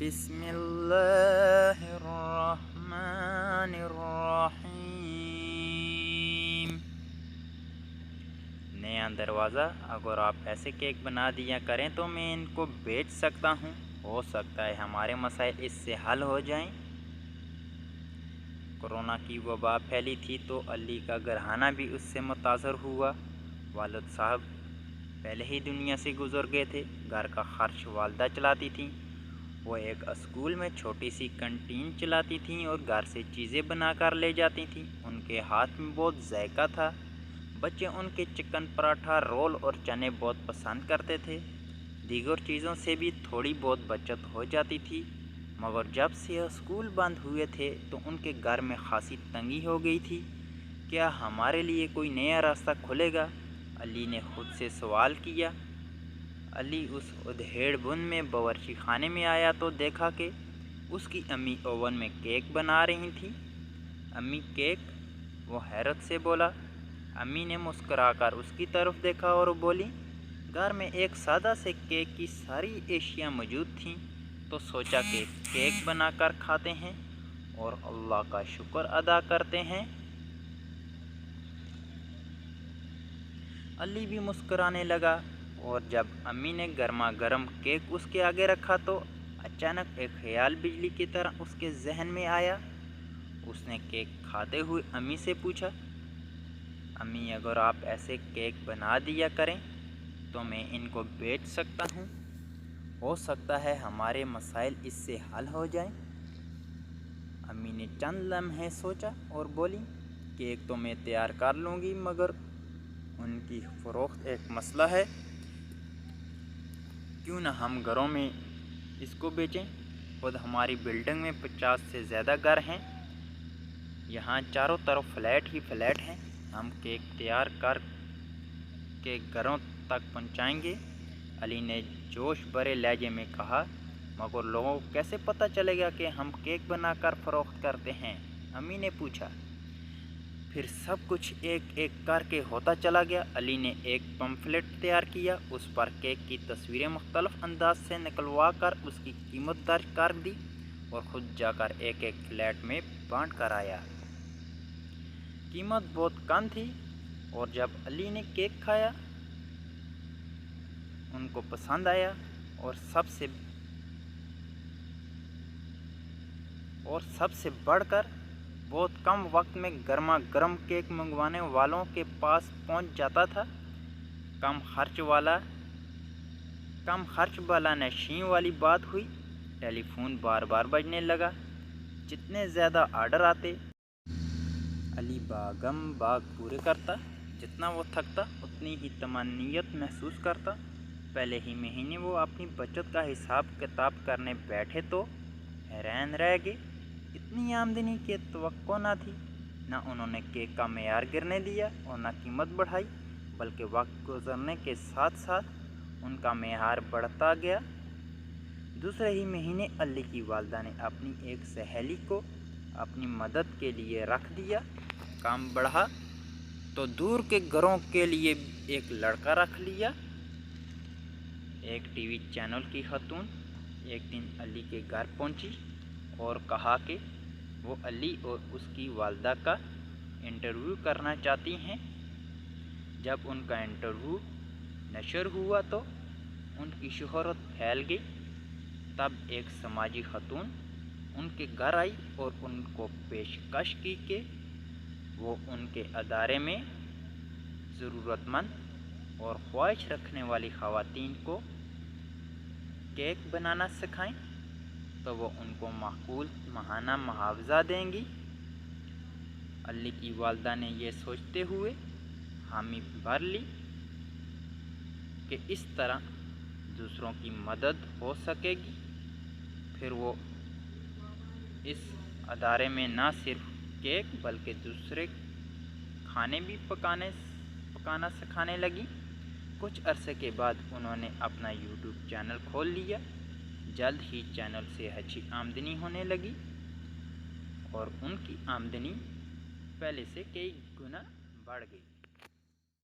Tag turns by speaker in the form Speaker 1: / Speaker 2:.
Speaker 1: بسم اللہ الرحمن الرحیم۔ نیا دروازہ، اگر آپ ایسے کیک بنا دیا کریں تو میں ان کو بیچ سکتا ہوں، ہو سکتا ہے ہمارے مسائل اس سے حل ہو جائیں۔ کورونا کی وبا پھیلی تھی تو علی کا گھرانہ بھی اس سے متاثر ہوا۔ والد صاحب پہلے ہی دنیا سے گزر گئے تھے، گھر کا خرچ والدہ چلاتی تھیں۔ وہ ایک اسکول میں چھوٹی سی کنٹین چلاتی تھیں اور گھر سے چیزیں بنا کر لے جاتی تھیں۔ ان کے ہاتھ میں بہت ذائقہ تھا، بچے ان کے چکن پراٹھا، رول اور چنے بہت پسند کرتے تھے۔ دیگر چیزوں سے بھی تھوڑی بہت بچت ہو جاتی تھی، مگر جب سے اسکول بند ہوئے تھے تو ان کے گھر میں خاصی تنگی ہو گئی تھی۔ کیا ہمارے لیے کوئی نیا راستہ کھلے گا؟ علی نے خود سے سوال کیا۔ علی اس ادھیڑ بن میں باورچی خانے میں آیا تو دیکھا کہ اس کی امی اوون میں کیک بنا رہی تھیں۔ امی کیک؟ وہ حیرت سے بولا۔ امی نے مسکرا کر اس کی طرف دیکھا اور بولی، گھر میں ایک سادہ سے کیک کی ساری اشیاء موجود تھیں تو سوچا کہ کیک بنا کر کھاتے ہیں اور اللہ کا شکر ادا کرتے ہیں۔ علی بھی مسکرانے لگا، اور جب امی نے گرما گرم کیک اس کے آگے رکھا تو اچانک ایک خیال بجلی کی طرح اس کے ذہن میں آیا۔ اس نے کیک کھاتے ہوئے امی سے پوچھا، امی اگر آپ ایسے کیک بنا دیا کریں تو میں ان کو بیچ سکتا ہوں، ہو سکتا ہے ہمارے مسائل اس سے حل ہو جائیں۔ امی نے چند لمحے سوچا اور بولی، کیک تو میں تیار کر لوں گی، مگر ان کی فروخت ایک مسئلہ ہے۔ کیوں نہ ہم گھروں میں اس کو بیچیں؟ خود ہماری بلڈنگ میں 50 سے زیادہ گھر ہیں، یہاں چاروں طرف فلیٹ ہی فلیٹ ہیں۔ ہم کیک تیار کر کے گھروں تک پہنچائیں گے۔ علی نے جوش بھرے لہجے میں کہا، مگر لوگوں کو کیسے پتہ چلے گا کہ ہم کیک بنا کر فروخت کرتے ہیں؟ امی نے پوچھا۔ پھر سب کچھ ایک ایک کر کے ہوتا چلا گیا۔ علی نے ایک پمفلٹ تیار کیا، اس پر کیک کی تصویریں مختلف انداز سے نکلوا کر اس کی قیمت درج کر دی اور خود جا کر ایک ایک فلیٹ میں بانٹ کر آیا۔ قیمت بہت کم تھی، اور جب علی نے کیک کھایا ان کو پسند آیا، اور سب سے بڑھ کر بہت کم وقت میں گرما گرم کیک منگوانے والوں کے پاس پہنچ جاتا تھا۔ کم خرچ بالا نشین والی بات ہوئی۔ ٹیلی فون بار بار بجنے لگا۔ جتنے زیادہ آرڈر آتے علی باغم باغ پورے کرتا، جتنا وہ تھکتا اتنی ہی طمانینت محسوس کرتا۔ پہلے ہی مہینے وہ اپنی بچت کا حساب کتاب کرنے بیٹھے تو حیران رہ گئے۔ اتنی آمدنی کی توقع نہ تھی۔ نہ انہوں نے کیک کا معیار گرنے دیا اور نہ قیمت بڑھائی، بلکہ وقت گزرنے کے ساتھ ساتھ ان کا معیار بڑھتا گیا۔ دوسرے ہی مہینے علی کی والدہ نے اپنی ایک سہیلی کو اپنی مدد کے لیے رکھ دیا۔ کام بڑھا تو دور کے گھروں کے لیے ایک لڑکا رکھ لیا۔ ایک ٹی وی چینل کی خاتون ایک دن علی کے گھر پہنچی اور کہا کہ وہ علی اور اس کی والدہ کا انٹرویو کرنا چاہتی ہیں۔ جب ان کا انٹرویو نشر ہوا تو ان کی شہرت پھیل گئی۔ تب ایک سماجی خاتون ان کے گھر آئی اور ان کو پیشکش کی کہ وہ ان کے ادارے میں ضرورت مند اور خواہش رکھنے والی خواتین کو کیک بنانا سکھائیں تو وہ ان کو معقول ماہانہ معاوضہ دیں گی۔ علی کی والدہ نے یہ سوچتے ہوئے حامی بھر لی کہ اس طرح دوسروں کی مدد ہو سکے گی۔ پھر وہ اس ادارے میں نہ صرف کیک بلکہ دوسرے کھانے بھی پکانا سکھانے لگی۔ کچھ عرصے کے بعد انہوں نے اپنا یوٹیوب چینل کھول لیا۔ جلد ہی چینل سے اچھی آمدنی ہونے لگی اور ان کی آمدنی پہلے سے کئی گنا بڑھ گئی۔